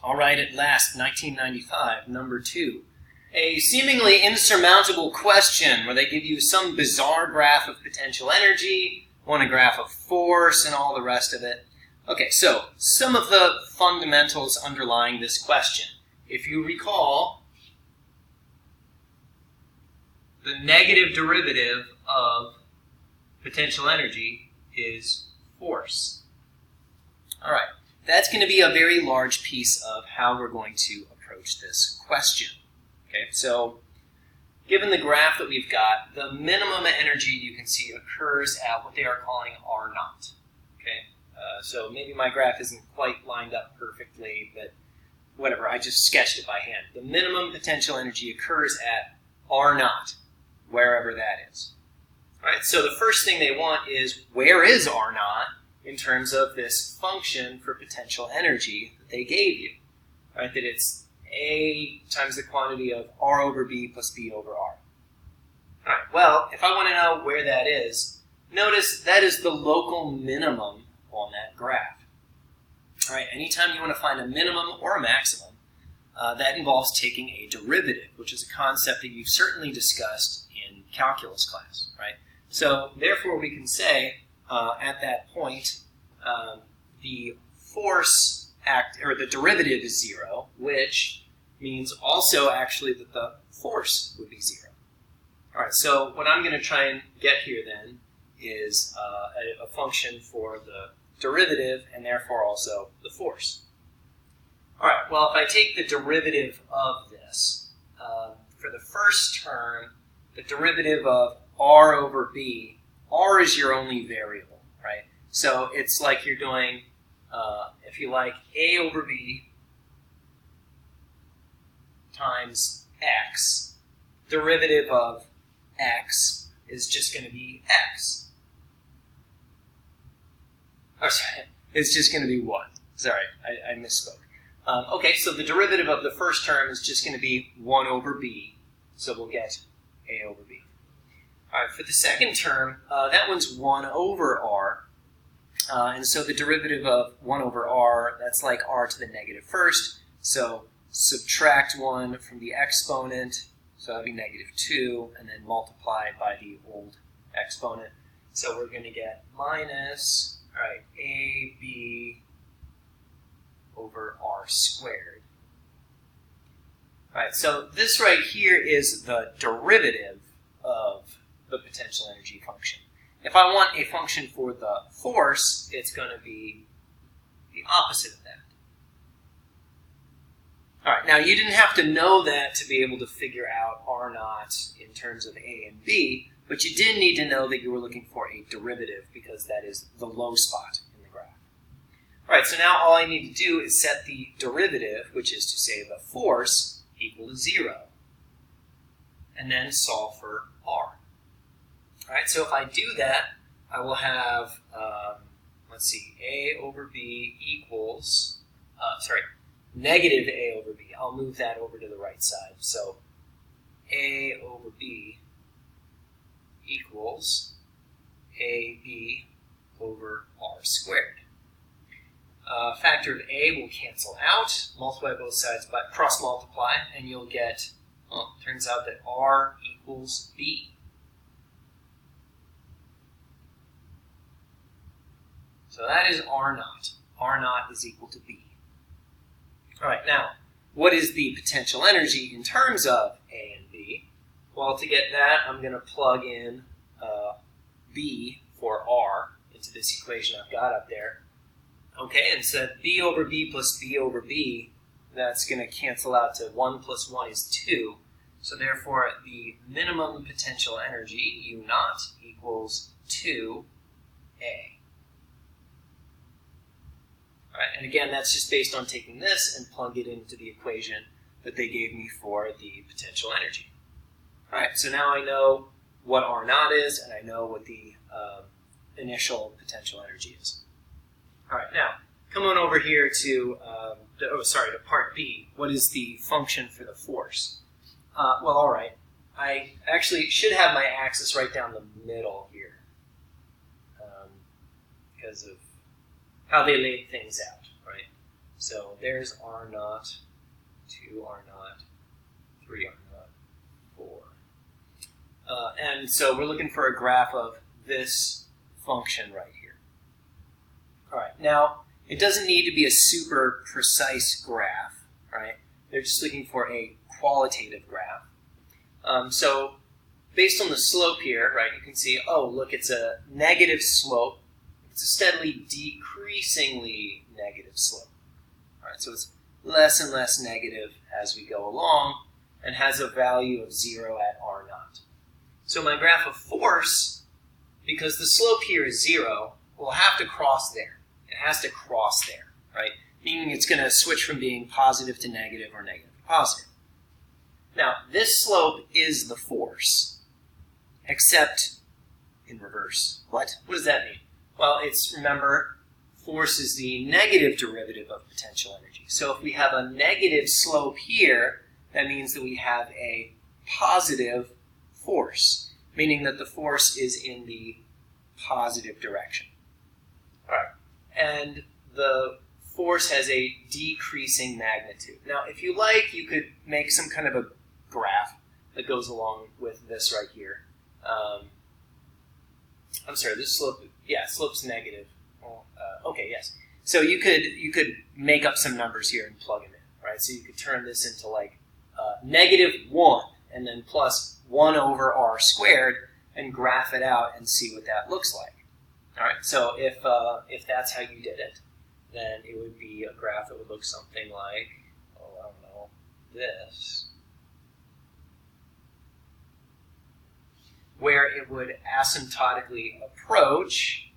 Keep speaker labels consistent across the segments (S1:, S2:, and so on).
S1: All right, at last, 1995, number 2. A seemingly insurmountable question where they give you some bizarre graph of potential energy, want a graph of force, and all the rest of it. Okay, so some of the fundamentals underlying this question. If you recall, the negative derivative of potential energy is force. All right, that's going to be a very large piece of how we're going to approach this question. Okay, so given the graph that we've got, the minimum energy you can see occurs at what they are calling R naught. Okay, so maybe my graph isn't quite lined up perfectly, but whatever, I just sketched it by hand. The minimum potential energy occurs at R naught, wherever that is. All right, so the first thing they want is, where is R naught in terms of this function for potential energy that they gave you? All right, that it's A times the quantity of R over B plus B over R. All right, well, if I want to know where that is, notice that is the local minimum on that graph. All right, anytime you want to find a minimum or a maximum, that involves taking a derivative, which is a concept that you've certainly discussed in calculus class, right? So therefore, we can say at that point, the force or the derivative is 0, which means also actually that the force would be 0. All right, so what I'm going to try and get here then is a function for the derivative and therefore also the force. All right, well, if I take the derivative of this, for the first term, the derivative of R over B, R is your only variable, right? So it's like you're doing, if you like, A over B times X. Derivative of X is just going to be X. Oh, sorry, it's just going to be 1. Sorry, I misspoke. Okay, so the derivative of the first term is just going to be 1 over B, so we'll get A over B. All right, for the second term, that one's 1 over R, and so the derivative of 1 over R, that's like R to the negative first, so subtract 1 from the exponent, so that'll be negative 2, and then multiply by the old exponent. So we're going to get minus, all right, AB over R squared. All right, so this right here is the derivative of the potential energy function. If I want a function for the force, it's going to be the opposite of that. All right, now you didn't have to know that to be able to figure out R naught in terms of A and B, but you did need to know that you were looking for a derivative because that is the low spot in the graph. All right, so now all I need to do is set the derivative, which is to say the force, equal to 0, and then solve for R. All right, so if I do that, I will have, let's see, A over B equals, negative A over B. I'll move that over to the right side. So A over B equals AB over R squared. Factor of A will cancel out, multiply both sides, but cross multiply, and you'll get, well, turns out that R equals B. So that is R naught. R naught is equal to B. All right, now, what is the potential energy in terms of A and B? Well, to get that, I'm going to plug in B for R into this equation I've got up there. Okay, and so B over B plus B over B, that's going to cancel out to 1 plus 1 is 2. So therefore, the minimum potential energy, U naught, equals 2A. All right, and again, that's just based on taking this and plug it into the equation that they gave me for the potential energy. All right, so now I know what R naught is, and I know what the initial potential energy is. All right, now, come on over here to, to part B. What is the function for the force? Well, all right. I actually should have my axis right down the middle here because of how they laid things out, right? So there's R naught, 2 R naught, 3 R naught, 4. And so we're looking for a graph of this function right here. All right, now it doesn't need to be a super precise graph, right? They're just looking for a qualitative graph. So based on the slope here, right, you can see, oh, look, it's a negative slope. It's a steadily decreasingly negative slope. All right, so it's less and less negative as we go along and has a value of 0 at R naught. So my graph of force, because the slope here is 0, will have to cross there. It has to cross there, right? Meaning it's going to switch from being positive to negative or negative to positive. Now, this slope is the force, except in reverse. What? What does that mean? Well, remember, force is the negative derivative of potential energy. So if we have a negative slope here, that means that we have a positive force, meaning that the force is in the positive direction. All right. And the force has a decreasing magnitude. Now, if you like, you could make some kind of a graph that goes along with this right here. I'm sorry, this slope, slope's negative. Okay, yes. So you could make up some numbers here and plug them in, right? So you could turn this into like -1 and then plus 1 over r squared and graph it out and see what that looks like. All right, so if that's how you did it, then it would be a graph that would look something like, I don't know, this, where it would asymptotically approach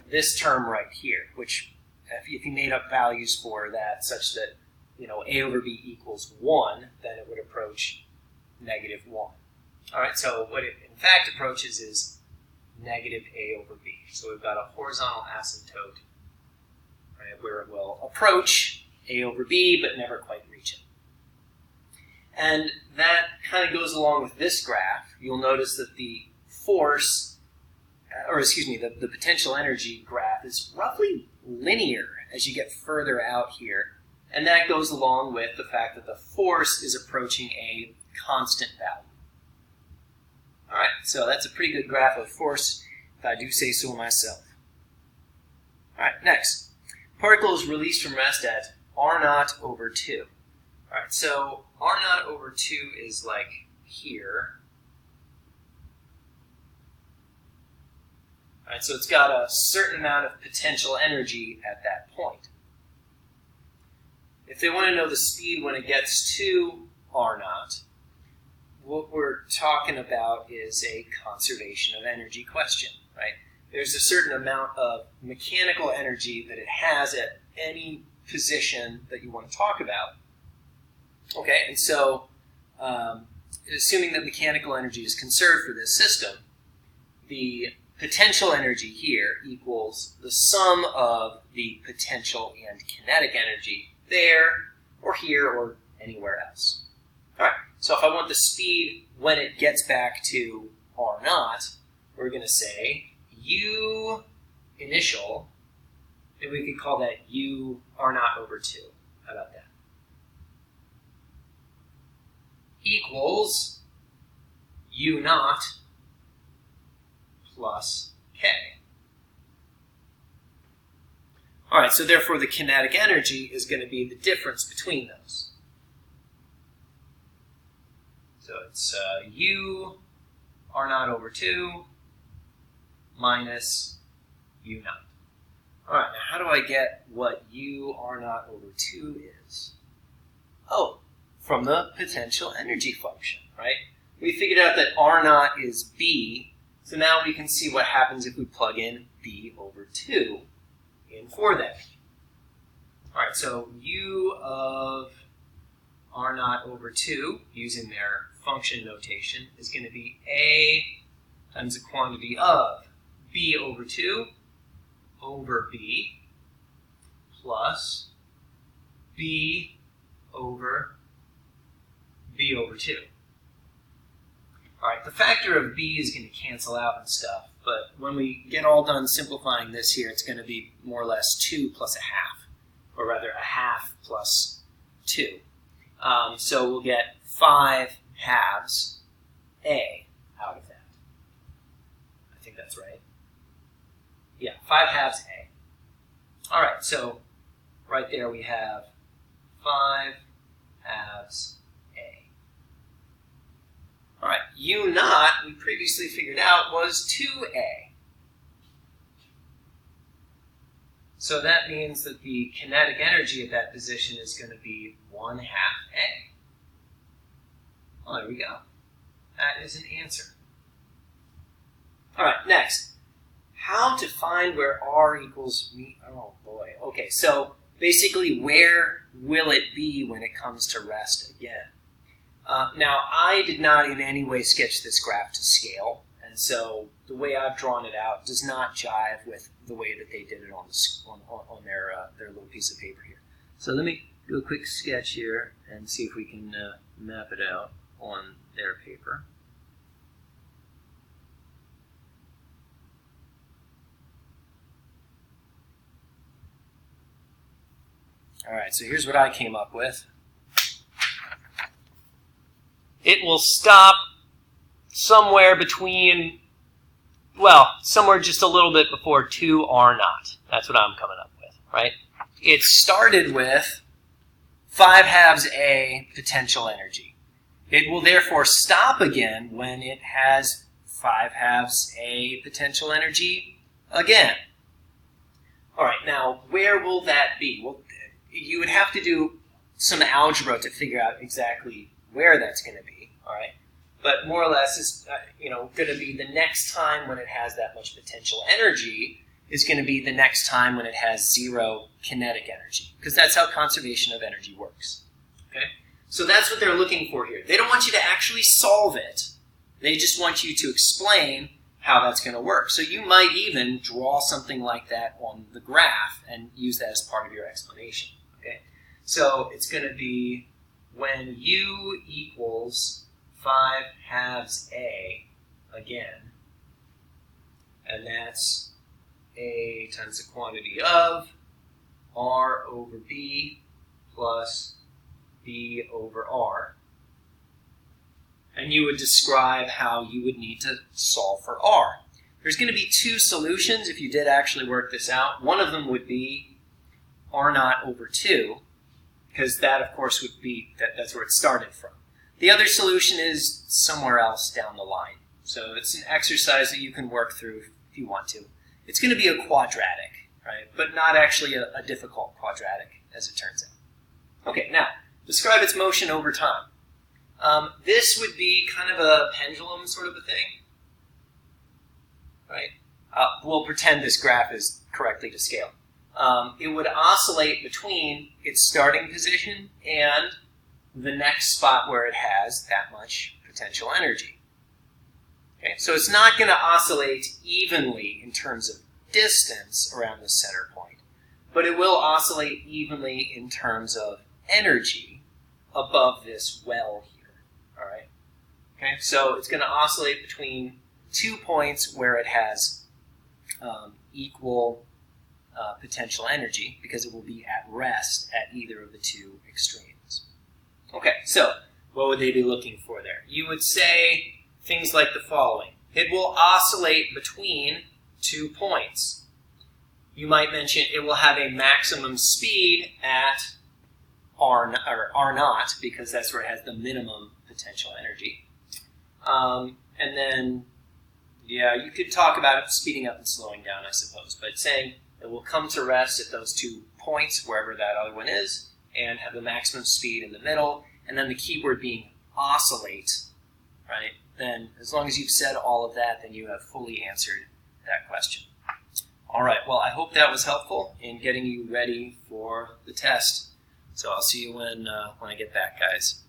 S1: this term right here, which if you made up values for that such that, a over b equals 1, then it would approach -1. All right, so what it in fact approaches is negative a over b. So we've got a horizontal asymptote, right, where it will approach a over b but never quite reach it. And that kind of goes along with this graph. You'll notice that the force, the potential energy graph is roughly linear as you get further out here. And that goes along with the fact that the force is approaching a constant value. All right, so that's a pretty good graph of force, if I do say so myself. All right, next. Particle is released from rest at R naught over 2. All right, so R naught over 2 is like here. All right, so it's got a certain amount of potential energy at that point. If they want to know the speed when it gets to R naught, what we're talking about is a conservation of energy question, right? There's a certain amount of mechanical energy that it has at any position that you want to talk about. Okay, and so assuming that mechanical energy is conserved for this system, the potential energy here equals the sum of the potential and kinetic energy there, or here, or anywhere else. All right, so if I want the speed when it gets back to R naught, we're going to say U initial, and we could call that U R naught over 2. How about that? Equals U naught plus K. All right, so therefore the kinetic energy is going to be the difference between those. So it's U R naught over 2 minus U naught. All right, now how do I get what U R naught over 2 is? Oh, from the potential energy function, right? We figured out that R naught is B, so now we can see what happens if we plug in B over 2 in for that. All right, so U of R naught over 2, using their function notation, is going to be A times the quantity of B over 2 over B plus B over 2. All right, the factor of B is going to cancel out and stuff, but when we get all done simplifying this here, it's going to be more or less 2 plus a half, or rather a half plus 2. So we'll get 5 halves A out of that. I think that's right. Yeah, 5 halves A. All right, so right there we have 5 halves A. All right, U naught, we previously figured out, was 2A. So that means that the kinetic energy at that position is going to be 1/2 A. Well, there we go. That is an answer. All right, next. How to find where R equals me? Oh, boy. Okay, so basically, where will it be when it comes to rest again? Now, I did not in any way sketch this graph to scale, and so the way I've drawn it out does not jive with the way that they did it on their little piece of paper here. So let me do a quick sketch here and see if we can map it out on their paper. All right, so here's what I came up with. It will stop somewhere between, well, somewhere just a little bit before 2R naught. That's what I'm coming up with, right? It started with 5 halves A potential energy. It will therefore stop again when it has 5 halves A potential energy again. All right, now where will that be? Well, you would have to do some algebra to figure out exactly where that's going to be, all right? But more or less, it's going to be the next time when it has that much potential energy is going to be the next time when it has 0 kinetic energy, because that's how conservation of energy works. Okay, so that's what they're looking for here. They don't want you to actually solve it. They just want you to explain how that's going to work. So you might even draw something like that on the graph and use that as part of your explanation. Okay, so it's going to be when U equals 5 halves A again, and that's A times the quantity of R over B plus B over R. And you would describe how you would need to solve for R. There's going to be 2 solutions if you did actually work this out. One of them would be R naught over 2, because that, of course, would be, that's where it started from. The other solution is somewhere else down the line. So it's an exercise that you can work through if you want to. It's going to be a quadratic, right? But not actually a difficult quadratic, as it turns out. Okay, now, describe its motion over time. This would be kind of a pendulum sort of a thing, right? We'll pretend this graph is correctly to scale. It would oscillate between its starting position and the next spot where it has that much potential energy. Okay, so it's not going to oscillate evenly in terms of distance around the center point, but it will oscillate evenly in terms of energy above this well here. All right. Okay, so it's going to oscillate between 2 points where it has equal potential energy, because it will be at rest at either of the 2 extremes. Okay, so what would they be looking for there? You would say things like the following. It will oscillate between 2 points. You might mention it will have a maximum speed at R naught, because that's where it has the minimum potential energy. And then, yeah, you could talk about it speeding up and slowing down, I suppose, but saying it will come to rest at those 2 points, wherever that other one is, and have the maximum speed in the middle, and then the keyword being oscillate, right? Then, as long as you've said all of that, then you have fully answered that question. All right, well, I hope that was helpful in getting you ready for the test. So I'll see you when I get back, guys.